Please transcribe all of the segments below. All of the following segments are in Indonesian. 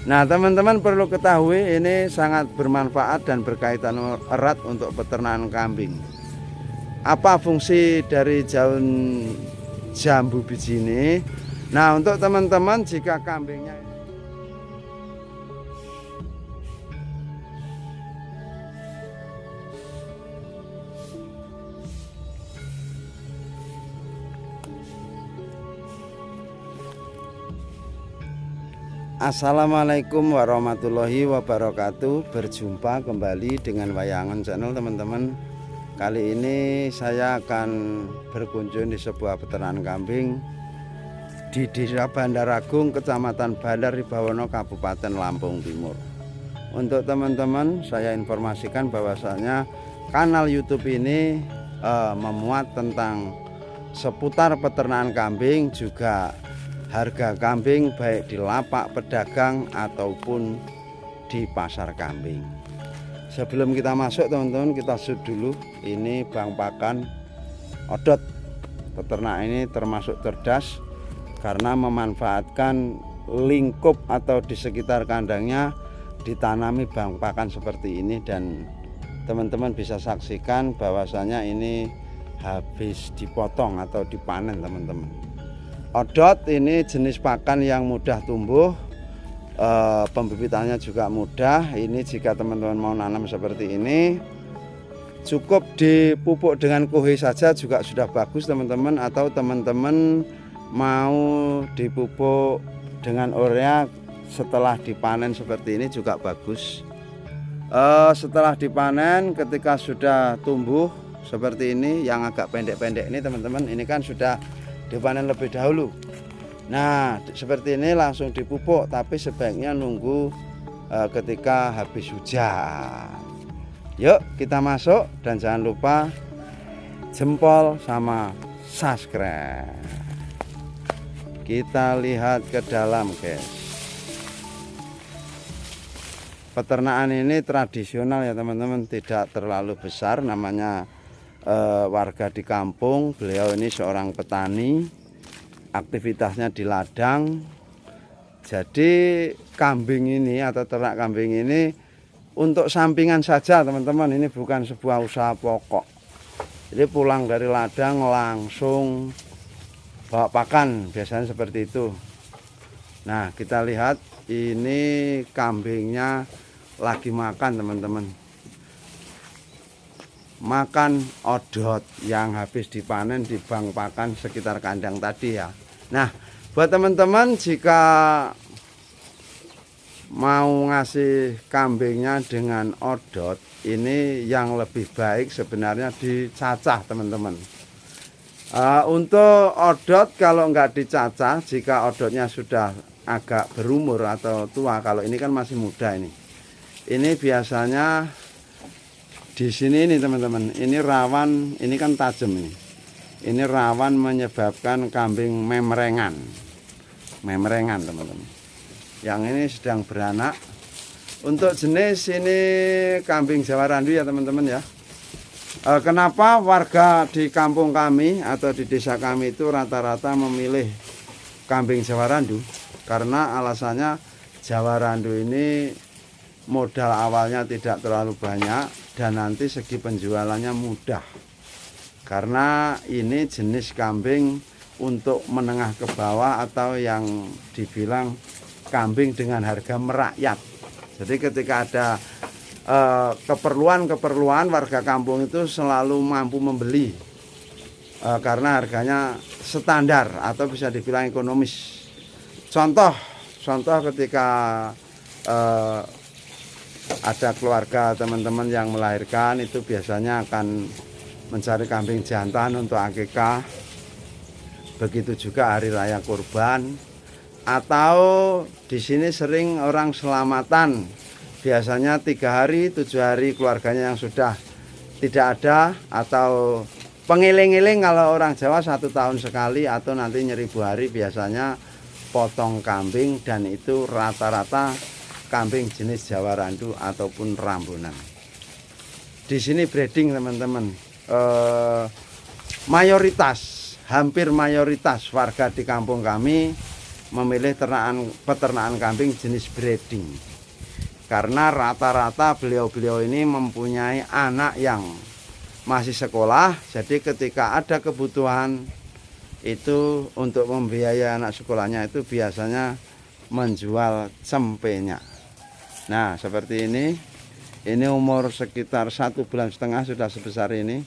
Nah, teman-teman perlu ketahui ini sangat bermanfaat dan berkaitan erat untuk peternakan kambing. Apa fungsi dari daun jambu biji ini? Nah, untuk teman-teman jika kambingnya Assalamualaikum warahmatullahi wabarakatuh. Berjumpa kembali dengan Wayangan Channel, teman-teman. Kali ini saya akan berkunjung di sebuah peternakan kambing di Desa Bandar Agung, Kecamatan Bandar Ribawono, Kabupaten Lampung Timur. Untuk teman-teman, saya informasikan bahwasanya kanal YouTube ini memuat tentang seputar peternakan kambing, juga harga kambing baik di lapak pedagang ataupun di pasar kambing. Sebelum kita masuk, teman-teman, kita shoot dulu. Ini bang pakan odot. Peternak ini termasuk cerdas karena memanfaatkan lingkup atau di sekitar kandangnya ditanami bang pakan seperti ini, dan teman-teman bisa saksikan bahwasanya ini habis dipotong atau dipanen, teman-teman. Odot ini jenis pakan yang mudah tumbuh, pembibitannya juga mudah. Ini jika teman-teman mau nanam seperti ini, cukup dipupuk dengan kuhe saja juga sudah bagus, teman-teman. Atau teman-teman mau dipupuk dengan urea setelah dipanen seperti ini juga bagus. Setelah dipanen, ketika sudah tumbuh seperti ini, yang agak pendek-pendek ini, teman-teman, ini kan sudah dipanen lebih dahulu. Nah, seperti ini langsung dipupuk, tapi sebaiknya nunggu ketika habis hujan. Yuk kita masuk, dan jangan lupa jempol sama subscribe. Kita lihat ke dalam, guys. Peternakan ini tradisional ya, teman-teman, tidak terlalu besar. Namanya warga di kampung. Beliau ini seorang petani, aktivitasnya di ladang. Jadi kambing ini atau ternak kambing ini untuk sampingan saja, teman-teman. Ini bukan sebuah usaha pokok. Jadi pulang dari ladang langsung bawa pakan, biasanya seperti itu. Nah, kita lihat ini kambingnya lagi makan, teman-teman. Makan odot yang habis dipanen di bang pakan sekitar kandang tadi ya. Nah, buat teman-teman jika mau ngasih kambingnya dengan odot, ini yang lebih baik sebenarnya dicacah, teman-teman. Untuk odot kalau nggak dicacah, jika odotnya sudah agak berumur atau tua, kalau ini kan masih muda, ini biasanya di sini ini, teman-teman, ini rawan, ini kan tajam ini rawan menyebabkan kambing memerengan, teman-teman. Yang ini sedang beranak. Untuk jenis ini kambing Jawa Randu ya, teman-teman ya. Kenapa warga di kampung kami atau di desa kami itu rata-rata memilih kambing Jawa Randu? Karena alasannya Jawa Randu ini modal awalnya tidak terlalu banyak, dan nanti segi penjualannya mudah. Karena ini jenis kambing untuk menengah ke bawah, atau yang dibilang kambing dengan harga merakyat. Jadi ketika ada keperluan warga kampung itu selalu mampu membeli, karena harganya standar atau bisa dibilang ekonomis. Contoh ketika ada keluarga teman-teman yang melahirkan, itu biasanya akan mencari kambing jantan untuk akikah. Begitu juga hari raya kurban, atau di sini sering orang selamatan. Biasanya 3 hari, 7 hari keluarganya yang sudah tidak ada, atau pengiling-iling kalau orang Jawa 1 tahun sekali, atau nanti 1000 hari biasanya potong kambing, dan itu rata-rata kambing jenis Jawa Randu ataupun Rambunan. Di sini breeding, teman-teman. Hampir mayoritas warga di kampung kami memilih peternakan kambing jenis breeding. Karena rata-rata beliau-beliau ini mempunyai anak yang masih sekolah, jadi ketika ada kebutuhan itu untuk membiayai anak sekolahnya itu biasanya menjual cempenya. Nah seperti ini umur sekitar 1,5 bulan sudah sebesar ini.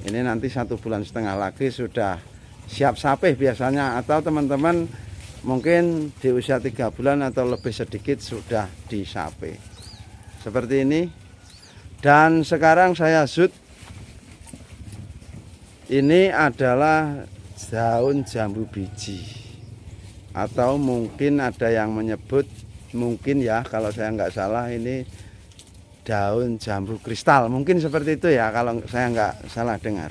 Ini nanti 1,5 bulan lagi sudah siap sapih biasanya, atau teman-teman mungkin di usia 3 bulan atau lebih sedikit sudah disape seperti ini. Dan sekarang saya shoot, ini adalah daun jambu biji, atau mungkin ada yang menyebut, mungkin ya kalau saya nggak salah, ini daun jambu kristal, mungkin seperti itu ya kalau saya nggak salah dengar.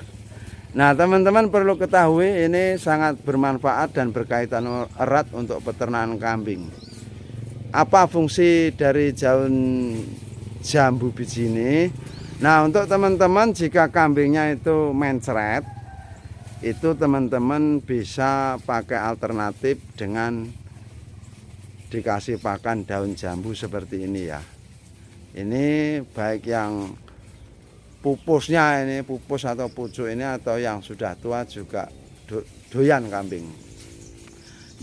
Nah teman-teman perlu ketahui, ini sangat bermanfaat dan berkaitan erat untuk peternakan kambing. Apa fungsi dari daun jambu biji ini? Nah untuk teman-teman jika kambingnya itu mencret, itu teman-teman bisa pakai alternatif dengan dikasih pakan daun jambu seperti ini ya. Ini baik yang pupusnya, ini pupus atau pucuk ini, atau yang sudah tua juga doyan kambing.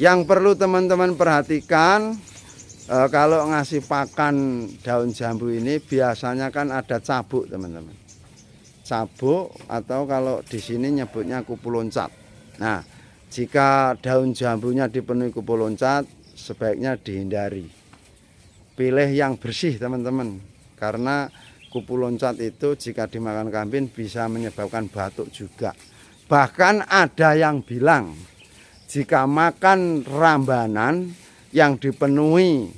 Yang perlu teman-teman perhatikan, kalau ngasih pakan daun jambu ini biasanya kan ada cabuk teman-teman, cabuk, atau kalau di sini nyebutnya kupu loncat. Nah jika daun jambunya dipenuhi kupu loncat, sebaiknya dihindari, pilih yang bersih teman-teman, karena kupu loncat itu jika dimakan kambing bisa menyebabkan batuk juga. Bahkan ada yang bilang jika makan rambanan yang dipenuhi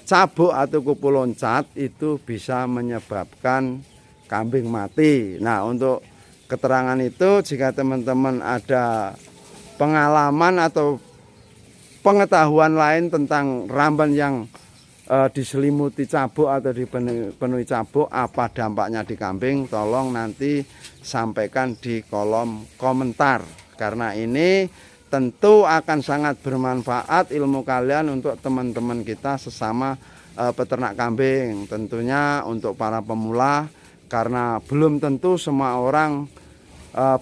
cabuk atau kupu loncat itu bisa menyebabkan kambing mati. Nah untuk keterangan itu, jika teman-teman ada pengalaman atau pengetahuan lain tentang ramban yang diselimuti cabuk atau dipenuhi cabuk, apa dampaknya di kambing, tolong nanti sampaikan di kolom komentar, karena ini tentu akan sangat bermanfaat ilmu kalian untuk teman-teman kita sesama peternak kambing, tentunya untuk para pemula, karena belum tentu semua orang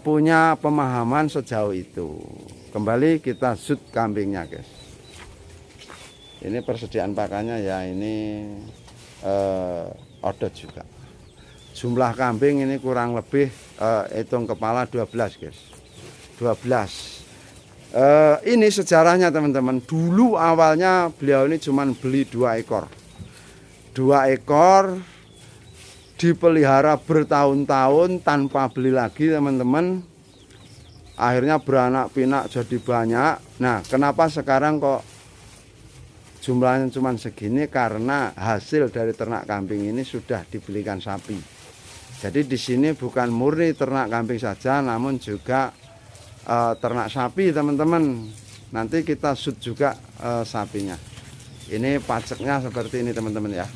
punya pemahaman sejauh itu. Kembali kita shoot kambingnya guys. Ini persediaan pakannya ya, ini odot juga. Jumlah kambing ini kurang lebih hitung kepala 12 guys, 12. Ini sejarahnya teman-teman. Dulu awalnya beliau ini cuman beli 2 ekor, 2 ekor dipelihara bertahun-tahun tanpa beli lagi teman-teman. Akhirnya beranak pinak jadi banyak. Nah kenapa sekarang kok jumlahnya cuma segini? Karena hasil dari ternak kambing ini sudah dibelikan sapi. Jadi di sini bukan murni ternak kambing saja, namun juga ternak sapi teman-teman. Nanti kita shoot juga sapinya. Ini paceknya seperti ini teman-teman ya.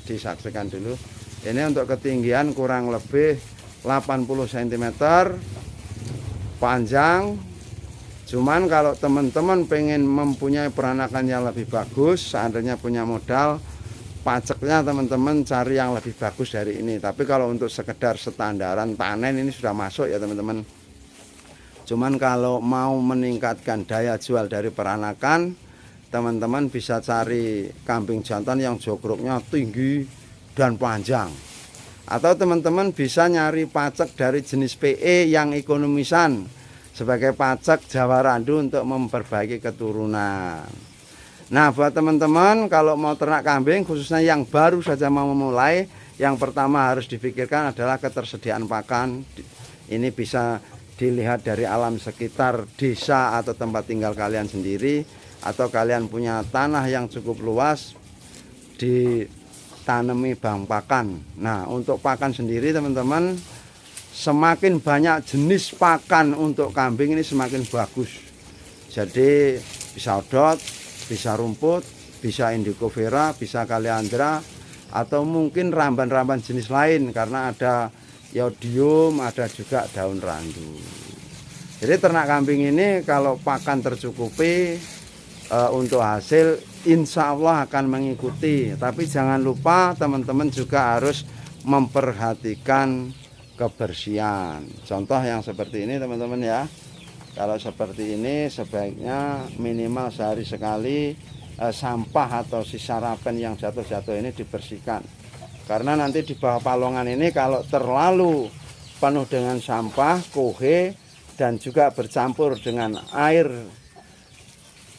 Disaksikan dulu. Ini untuk ketinggian kurang lebih 80 cm panjang. Cuman kalau teman-teman pengen mempunyai peranakan yang lebih bagus, seandainya punya modal, paceknya teman-teman cari yang lebih bagus dari ini. Tapi kalau untuk sekedar standaran panen ini sudah masuk ya teman-teman. Cuman kalau mau meningkatkan daya jual dari peranakan, teman-teman bisa cari kambing jantan yang jogroknya tinggi dan panjang. Atau teman-teman bisa nyari pacek dari jenis PE yang ekonomisan sebagai pacek Jawa Randu untuk memperbaiki keturunan. Nah buat teman-teman kalau mau ternak kambing, khususnya yang baru saja mau memulai, yang pertama harus difikirkan adalah ketersediaan pakan. Ini bisa dilihat dari alam sekitar desa atau tempat tinggal kalian sendiri, atau kalian punya tanah yang cukup luas, ditanami bank pakan. Nah untuk pakan sendiri teman-teman, semakin banyak jenis pakan untuk kambing ini semakin bagus. Jadi bisa odot, bisa rumput, bisa indigo vera, bisa kaliandra, atau mungkin ramban-ramban jenis lain, karena ada iodium, ada juga daun randu. Jadi ternak kambing ini kalau pakan tercukupi untuk hasil insya Allah akan mengikuti. Tapi jangan lupa teman-teman juga harus memperhatikan kebersihan. Contoh yang seperti ini teman-teman ya. Kalau seperti ini sebaiknya minimal sehari sekali sampah atau sisa rapen yang jatuh-jatuh ini dibersihkan. Karena nanti di bawah palongan ini kalau terlalu penuh dengan sampah, kohe, dan juga bercampur dengan air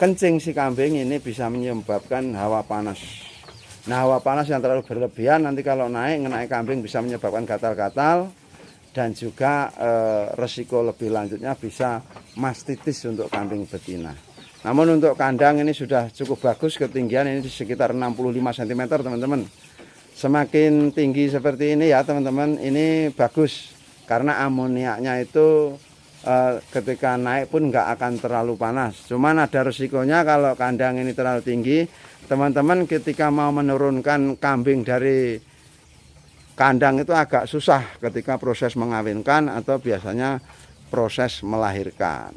kencing si kambing, ini bisa menyebabkan hawa panas. Nah, hawa panas yang terlalu berlebihan nanti kalau ngenai kambing bisa menyebabkan gatal-gatal, dan juga resiko lebih lanjutnya bisa mastitis untuk kambing betina. Namun untuk kandang ini sudah cukup bagus, ketinggian ini sekitar 65 cm teman-teman. Semakin tinggi seperti ini ya teman-teman, ini bagus karena amoniaknya itu ketika naik pun nggak akan terlalu panas. Cuman ada resikonya kalau kandang ini terlalu tinggi, teman-teman ketika mau menurunkan kambing dari kandang itu agak susah ketika proses mengawinkan atau biasanya proses melahirkan.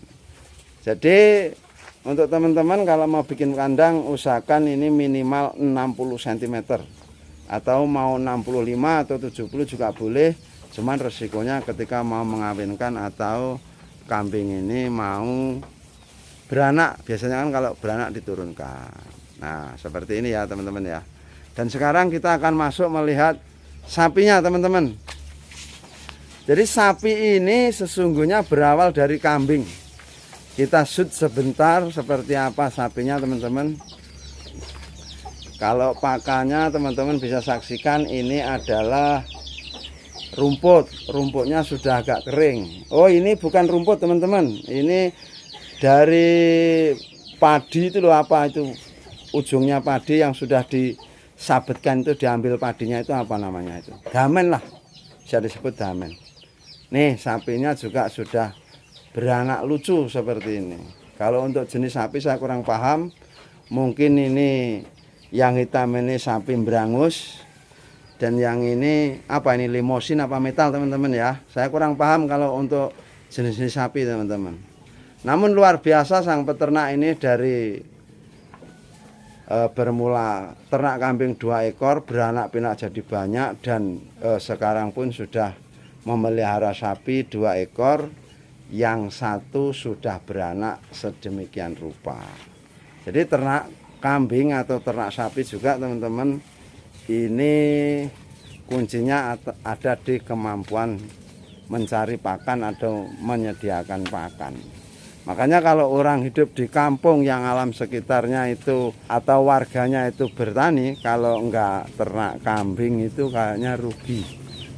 Jadi untuk teman-teman kalau mau bikin kandang usahakan ini minimal 60 cm atau mau 65 atau 70 juga boleh. Cuman resikonya ketika mau mengawinkan atau kambing ini mau beranak, biasanya kan kalau beranak diturunkan. Nah seperti ini ya teman-teman ya. Dan sekarang kita akan masuk melihat sapinya teman-teman. Jadi sapi ini sesungguhnya berawal dari kambing. Kita shoot sebentar seperti apa sapinya teman-teman. Kalau pakannya teman-teman bisa saksikan ini adalah rumputnya sudah agak kering. Oh ini bukan rumput teman-teman, ini dari padi itu loh, apa itu ujungnya padi yang sudah disabetkan itu, diambil padinya itu apa namanya itu, damen lah, bisa disebut damen. Nih sapinya juga sudah beranak lucu seperti ini. Kalau untuk jenis sapi saya kurang paham, mungkin ini yang hitam ini sapi berangus, dan yang ini apa ini, limosin apa metal teman-teman ya. Saya kurang paham kalau untuk jenis-jenis sapi teman-teman. Namun luar biasa sang peternak ini dari bermula ternak kambing 2 ekor, beranak pinak jadi banyak, dan sekarang pun sudah memelihara sapi 2 ekor, yang satu sudah beranak sedemikian rupa. Jadi ternak kambing atau ternak sapi juga teman-teman, ini kuncinya ada di kemampuan mencari pakan atau menyediakan pakan. Makanya kalau orang hidup di kampung yang alam sekitarnya itu atau warganya itu bertani, kalau enggak ternak kambing itu kayaknya rugi.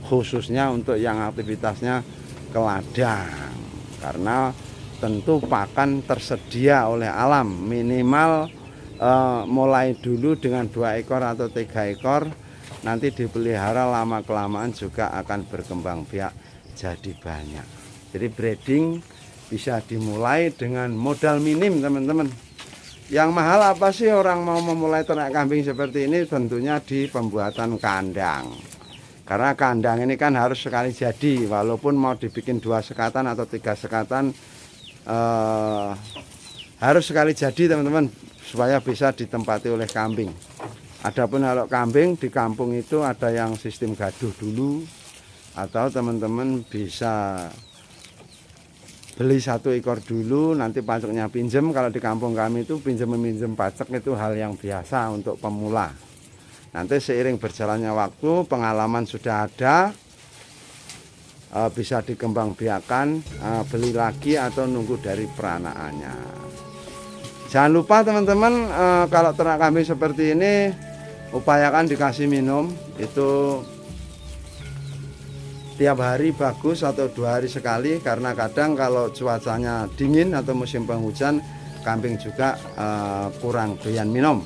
Khususnya untuk yang aktivitasnya ke ladang. Karena tentu pakan tersedia oleh alam, minimal mulai dulu dengan 2 ekor atau 3 ekor, nanti dipelihara lama-kelamaan juga akan berkembang biak jadi banyak. Jadi breeding bisa dimulai dengan modal minim teman-teman. Yang mahal apa sih orang mau memulai ternak kambing seperti ini? Tentunya di pembuatan kandang. Karena kandang ini kan harus sekali jadi, walaupun mau dibikin 2 sekatan atau 3 sekatan harus sekali jadi teman-teman, supaya bisa ditempati oleh kambing. Adapun kalau kambing di kampung itu ada yang sistem gaduh dulu, atau teman-teman bisa beli 1 ekor dulu, nanti paceknya pinjem. Kalau di kampung kami itu pinjem-meminjem pacek itu hal yang biasa untuk pemula. Nanti seiring berjalannya waktu, pengalaman sudah ada, bisa dikembangbiakan, beli lagi atau nunggu dari peranakannya. Jangan lupa teman-teman, kalau ternak kambing seperti ini upayakan dikasih minum itu tiap hari bagus atau 2 hari sekali, karena kadang kalau cuacanya dingin atau musim penghujan, kambing juga kurang doyan minum.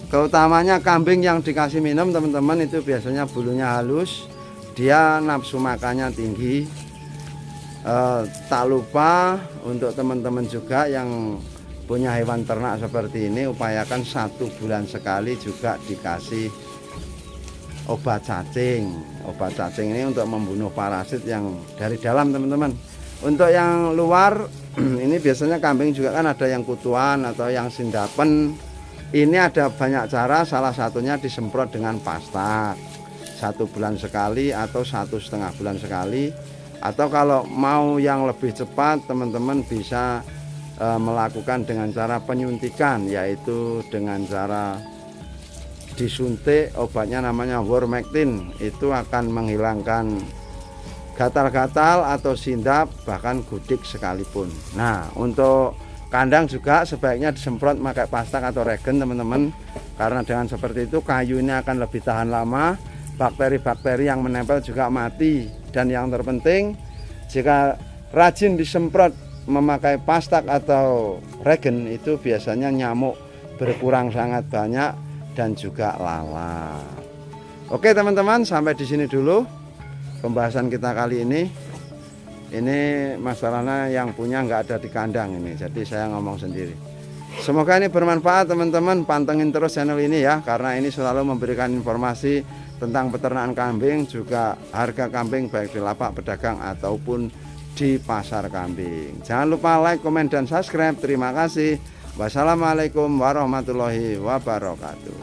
Keutamanya kambing yang dikasih minum teman-teman itu biasanya bulunya halus, dia nafsu makannya tinggi. Tak lupa untuk teman-teman juga yang punya hewan ternak seperti ini, upayakan 1 bulan sekali juga dikasih obat cacing. Obat cacing ini untuk membunuh parasit yang dari dalam teman-teman. Untuk yang luar ini biasanya kambing juga kan ada yang kutuan atau yang sindapen. Ini ada banyak cara, salah satunya disemprot dengan pastak 1 bulan sekali atau 1,5 bulan sekali. Atau kalau mau yang lebih cepat, teman-teman bisa melakukan dengan cara penyuntikan, yaitu dengan cara disuntik obatnya namanya Wormectin. Itu akan menghilangkan gatal-gatal atau sindap, bahkan gudik sekalipun. Nah, untuk kandang juga sebaiknya disemprot pakai pastak atau regen, teman-teman, karena dengan seperti itu kayu ini akan lebih tahan lama, bakteri-bakteri yang menempel juga mati. Dan yang terpenting, jika rajin disemprot memakai pastak atau regen, itu biasanya nyamuk berkurang sangat banyak dan juga lalat. Oke teman-teman, sampai di sini dulu pembahasan kita kali ini. Ini masalahnya yang punya nggak ada di kandang ini, jadi saya ngomong sendiri. Semoga ini bermanfaat teman-teman. Pantengin terus channel ini ya, karena ini selalu memberikan informasi tentang peternakan kambing, juga harga kambing baik di lapak pedagang ataupun di pasar kambing. Jangan lupa like, komen, dan subscribe. Terima kasih. Wassalamualaikum warahmatullahi wabarakatuh.